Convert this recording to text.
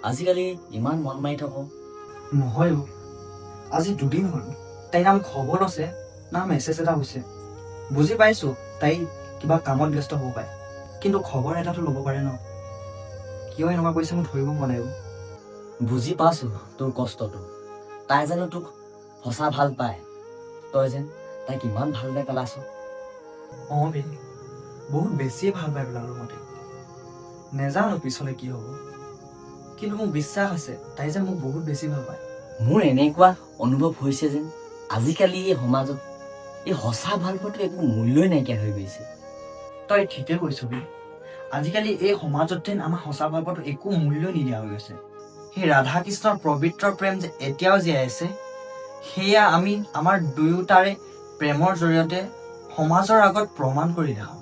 আজিকালি ইমান মন মাৰি থাক? নহয় অ'। আজি 2 দিন হ'ল তাই না মোক খবৰ আছে না মেছেজ এটা হৈছে। বুজি পাইছোঁ তাই কিবা কামত ব্যস্ত হ'ব পাৰে, কিন্তু খবৰ এটাতো ল'ব পাৰে ন। কিয় এনেকুৱা কৰিছে মই ধৰিব পৰা নাই অ'। বুজি পাইছো তোৰ কষ্টটো। তাই জানো তোক সঁচা ভাল পায়? তই যেন তাইক ইমান ভালদৰে পেলাইছ। অঁ বে, বহুত বেছিয়ে ভাল পাই পেলালোঁ মতে। নেজানো পিছলৈ কি হ'ব, কিন্তু মোক বিশ্বাস আছে তাই যে মোক বহুত বেছি ভাল পায়। মোৰ এনেকুৱা অনুভৱ হৈছে যেন আজিকালি এই সমাজত এই সঁচা ভাল পোৱাটো একো মূল্যই নাইকিয়া হৈ গৈছে। তই ঠিকে কৈছ বে। আজিকালি এই সমাজত যেন আমাৰ সঁচা ভাল পোৱাটো একো মূল্য নিদিয়া হৈ গৈছে। সেই ৰাধা কৃষ্ণৰ পবিত্ৰ প্ৰেম যে এতিয়াও জীয়াই আছে, সেয়া আমি আমাৰ দুয়োটাৰে প্ৰেমৰ জৰিয়তে সমাজৰ আগত প্ৰমাণ কৰি দেখাওঁ।